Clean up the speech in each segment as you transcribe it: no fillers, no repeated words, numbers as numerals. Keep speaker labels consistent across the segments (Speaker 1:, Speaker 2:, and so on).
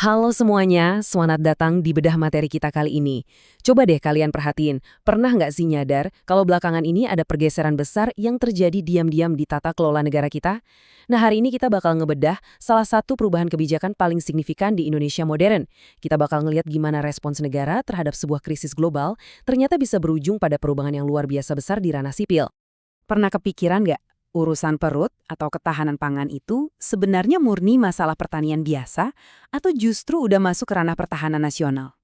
Speaker 1: Halo semuanya, selamat datang di bedah materi kita kali ini. Coba deh kalian perhatiin, pernah nggak sih nyadar kalau belakangan ini ada pergeseran besar yang terjadi diam-diam di tata kelola negara kita? Nah, hari ini kita bakal ngebedah salah satu perubahan kebijakan paling signifikan di Indonesia modern. Kita bakal ngeliat gimana respons negara terhadap sebuah krisis global ternyata bisa berujung pada perubahan yang luar biasa besar di ranah sipil.
Speaker 2: Pernah kepikiran nggak, urusan perut atau ketahanan pangan itu sebenarnya murni masalah pertanian biasa atau justru udah masuk ke ranah pertahanan nasional?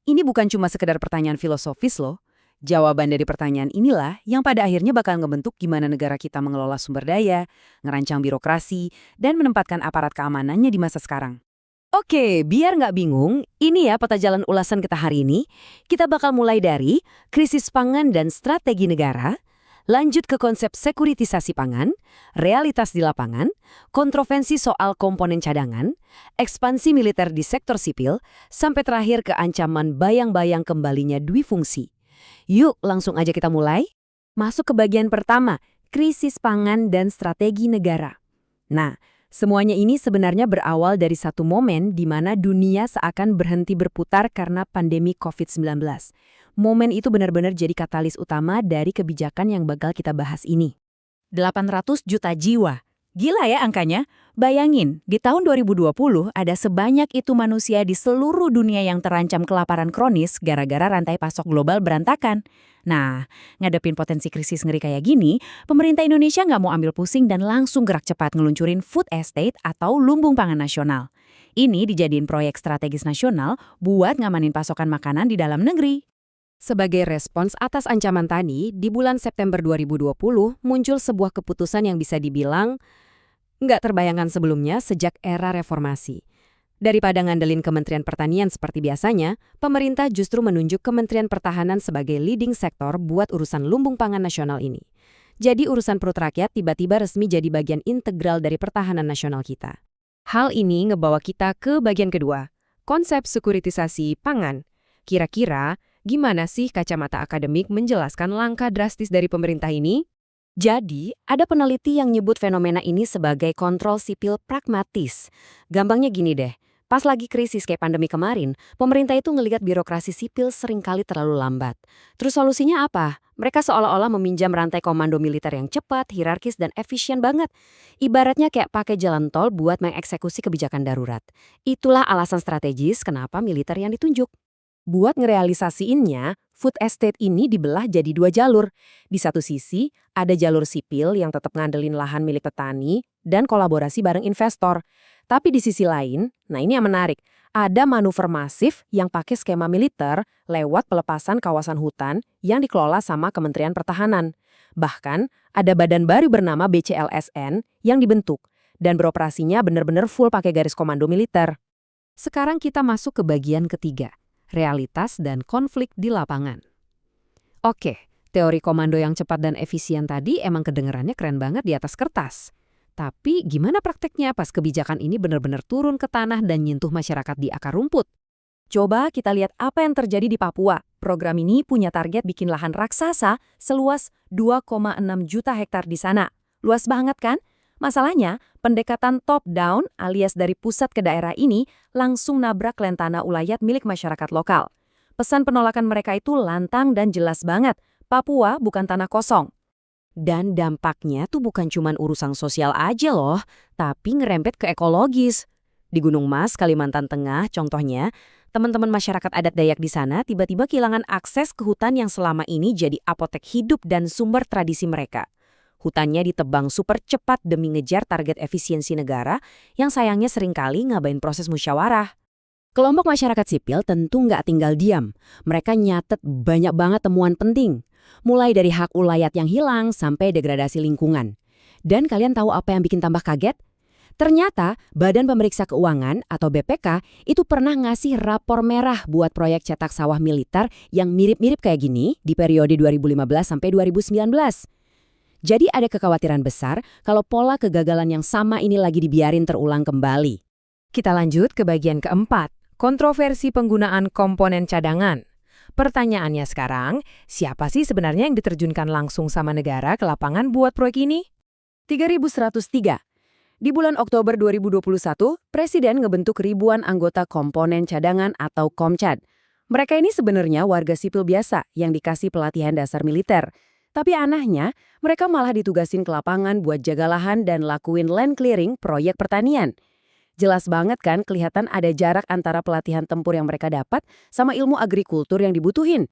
Speaker 2: Ini bukan cuma sekedar pertanyaan filosofis loh. Jawaban dari pertanyaan inilah yang pada akhirnya bakal ngebentuk gimana negara kita mengelola sumber daya, ngerancang birokrasi, dan menempatkan aparat keamanannya di masa sekarang.
Speaker 1: Oke, biar nggak bingung, ini ya peta jalan ulasan kita hari ini. Kita bakal mulai dari krisis pangan dan strategi negara, lanjut ke konsep sekuritisasi pangan, realitas di lapangan, kontroversi soal komponen cadangan, ekspansi militer di sektor sipil, sampai terakhir ke ancaman bayang-bayang kembalinya dwi fungsi. Yuk, langsung aja kita mulai. Masuk ke bagian pertama, krisis pangan dan strategi negara. Nah, semuanya ini sebenarnya berawal dari satu momen di mana dunia seakan berhenti berputar karena pandemi COVID-19. Momen itu benar-benar jadi katalis utama dari kebijakan yang bakal kita bahas ini.
Speaker 2: 800 juta jiwa. Gila ya angkanya. Bayangin, di tahun 2020 ada sebanyak itu manusia di seluruh dunia yang terancam kelaparan kronis gara-gara rantai pasok global berantakan. Nah, ngadepin potensi krisis ngeri kayak gini, pemerintah Indonesia nggak mau ambil pusing dan langsung gerak cepat ngeluncurin food estate atau lumbung pangan nasional. Ini dijadiin proyek strategis nasional buat ngamanin pasokan makanan di dalam negeri.
Speaker 1: Sebagai respons atas ancaman tadi, di bulan September 2020 muncul sebuah keputusan yang bisa dibilang nggak terbayangkan sebelumnya sejak era reformasi. Daripada ngandelin Kementerian Pertanian seperti biasanya, pemerintah justru menunjuk Kementerian Pertahanan sebagai leading sektor buat urusan lumbung pangan nasional ini. Jadi urusan perut rakyat tiba-tiba resmi jadi bagian integral dari pertahanan nasional kita. Hal ini ngebawa kita ke bagian kedua, konsep sekuritisasi pangan. Kira-kira, gimana sih kacamata akademik menjelaskan langkah drastis dari pemerintah ini? Jadi, ada peneliti yang nyebut fenomena ini sebagai kontrol sipil pragmatis. Gampangnya gini deh, pas lagi krisis kayak pandemi kemarin, pemerintah itu ngelihat birokrasi sipil seringkali terlalu lambat. Terus solusinya apa? Mereka seolah-olah meminjam rantai komando militer yang cepat, hierarkis, dan efisien banget. Ibaratnya kayak pakai jalan tol buat mengeksekusi kebijakan darurat. Itulah alasan strategis kenapa militer yang ditunjuk. Buat ngerealisasiinnya, food estate ini dibelah jadi dua jalur. Di satu sisi, ada jalur sipil yang tetap ngandelin lahan milik petani dan kolaborasi bareng investor. Tapi di sisi lain, nah ini yang menarik, ada manuver masif yang pakai skema militer lewat pelepasan kawasan hutan yang dikelola sama Kementerian Pertahanan. Bahkan, ada badan baru bernama BCLSN yang dibentuk dan beroperasinya benar-benar full pakai garis komando militer. Sekarang kita masuk ke bagian ketiga. Realitas dan konflik di lapangan. Oke, teori komando yang cepat dan efisien tadi emang kedengarannya keren banget di atas kertas. Tapi gimana prakteknya pas kebijakan ini benar-benar turun ke tanah dan nyentuh masyarakat di akar rumput? Coba kita lihat apa yang terjadi di Papua. Program ini punya target bikin lahan raksasa seluas 2,6 juta hektar di sana. Luas banget kan? Masalahnya, pendekatan top-down alias dari pusat ke daerah ini langsung nabrak lentana ulayat milik masyarakat lokal. Pesan penolakan mereka itu lantang dan jelas banget. Papua bukan tanah kosong. Dan dampaknya tuh bukan cuma urusan sosial aja loh, tapi ngerempet ke ekologis. Di Gunung Mas, Kalimantan Tengah, contohnya, teman-teman masyarakat adat Dayak di sana tiba-tiba kehilangan akses ke hutan yang selama ini jadi apotek hidup dan sumber tradisi mereka. Hutannya ditebang super cepat demi ngejar target efisiensi negara yang sayangnya seringkali ngabain proses musyawarah. Kelompok masyarakat sipil tentu nggak tinggal diam. Mereka nyatet banyak banget temuan penting. Mulai dari hak ulayat yang hilang sampai degradasi lingkungan. Dan kalian tahu apa yang bikin tambah kaget? Ternyata Badan Pemeriksa Keuangan atau BPK itu pernah ngasih rapor merah buat proyek cetak sawah militer yang mirip-mirip kayak gini di periode 2015 sampai 2019. Jadi ada kekhawatiran besar kalau pola kegagalan yang sama ini lagi dibiarin terulang kembali. Kita lanjut ke bagian keempat, kontroversi penggunaan komponen cadangan. Pertanyaannya sekarang, siapa sih sebenarnya yang diterjunkan langsung sama negara ke lapangan buat proyek ini? 3103. Di bulan Oktober 2021, Presiden ngebentuk ribuan anggota komponen cadangan atau Komcad. Mereka ini sebenarnya warga sipil biasa yang dikasih pelatihan dasar militer. Tapi anehnya, mereka malah ditugasin ke lapangan buat jaga lahan dan lakuin land clearing proyek pertanian. Jelas banget kan kelihatan ada jarak antara pelatihan tempur yang mereka dapat sama ilmu agrikultur yang dibutuhin.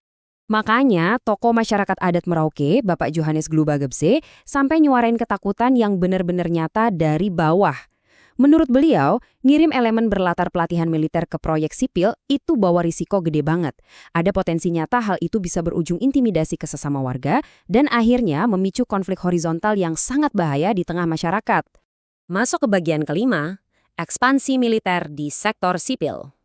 Speaker 1: Makanya, tokoh masyarakat adat Merauke, Bapak Johannes Glubagebse, sampai nyuarain ketakutan yang benar-benar nyata dari bawah. Menurut beliau, ngirim elemen berlatar pelatihan militer ke proyek sipil itu bawa risiko gede banget. Ada potensi nyata hal itu bisa berujung intimidasi ke sesama warga dan akhirnya memicu konflik horizontal yang sangat bahaya di tengah masyarakat. Masuk ke bagian kelima, ekspansi militer di sektor sipil.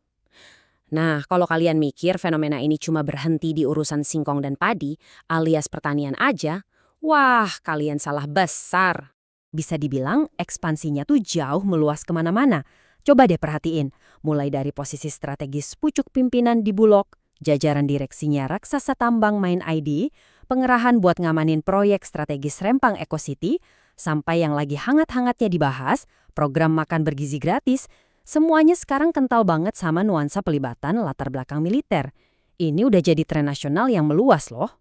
Speaker 1: Nah, kalau kalian mikir fenomena ini cuma berhenti di urusan singkong dan padi, alias pertanian aja, wah, kalian salah besar. Bisa dibilang ekspansinya tuh jauh meluas kemana-mana. Coba deh perhatiin, mulai dari posisi strategis pucuk pimpinan di Bulog, jajaran direksinya raksasa tambang Main ID, pengerahan buat ngamanin proyek strategis Rempang Eco City, sampai yang lagi hangat-hangatnya dibahas, program makan bergizi gratis. Semuanya sekarang kental banget sama nuansa pelibatan latar belakang militer. Ini udah jadi tren nasional yang meluas loh.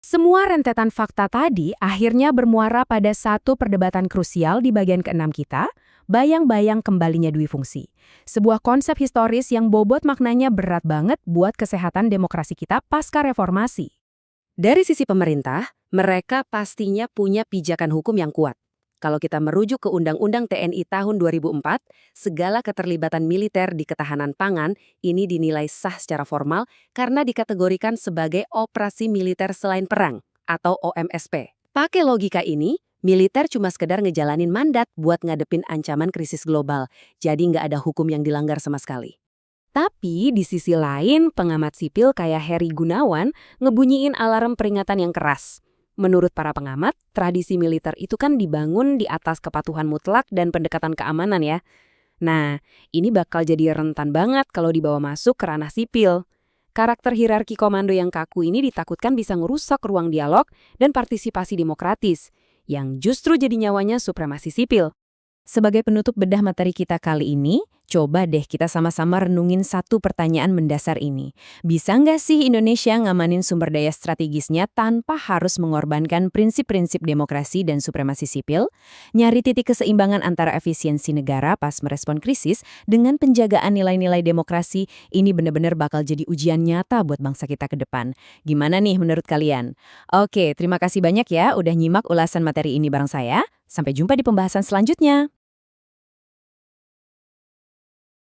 Speaker 1: Semua rentetan fakta tadi akhirnya bermuara pada satu perdebatan krusial di bagian ke-6 kita, bayang-bayang kembalinya dui fungsi. Sebuah konsep historis yang bobot maknanya berat banget buat kesehatan demokrasi kita pasca reformasi. Dari sisi pemerintah, mereka pastinya punya pijakan hukum yang kuat. Kalau kita merujuk ke Undang-Undang TNI tahun 2004, segala keterlibatan militer di ketahanan pangan ini dinilai sah secara formal karena dikategorikan sebagai operasi militer selain perang atau OMSP. Pakai logika ini, militer cuma sekedar ngejalanin mandat buat ngadepin ancaman krisis global, jadi nggak ada hukum yang dilanggar sama sekali. Tapi di sisi lain, pengamat sipil kayak Heri Gunawan ngebunyiin alarm peringatan yang keras. Menurut para pengamat, tradisi militer itu kan dibangun di atas kepatuhan mutlak dan pendekatan keamanan ya. Nah, ini bakal jadi rentan banget kalau dibawa masuk ke ranah sipil. Karakter hierarki komando yang kaku ini ditakutkan bisa ngerusak ruang dialog dan partisipasi demokratis, yang justru jadi nyawanya supremasi sipil. Sebagai penutup bedah materi kita kali ini, coba deh kita sama-sama renungin satu pertanyaan mendasar ini. Bisa nggak sih Indonesia ngamanin sumber daya strategisnya tanpa harus mengorbankan prinsip-prinsip demokrasi dan supremasi sipil? Nyari titik keseimbangan antara efisiensi negara pas merespon krisis dengan penjagaan nilai-nilai demokrasi, ini benar-benar bakal jadi ujian nyata buat bangsa kita ke depan. Gimana nih menurut kalian? Oke, terima kasih banyak ya udah nyimak ulasan materi ini bareng saya. Sampai jumpa di pembahasan selanjutnya.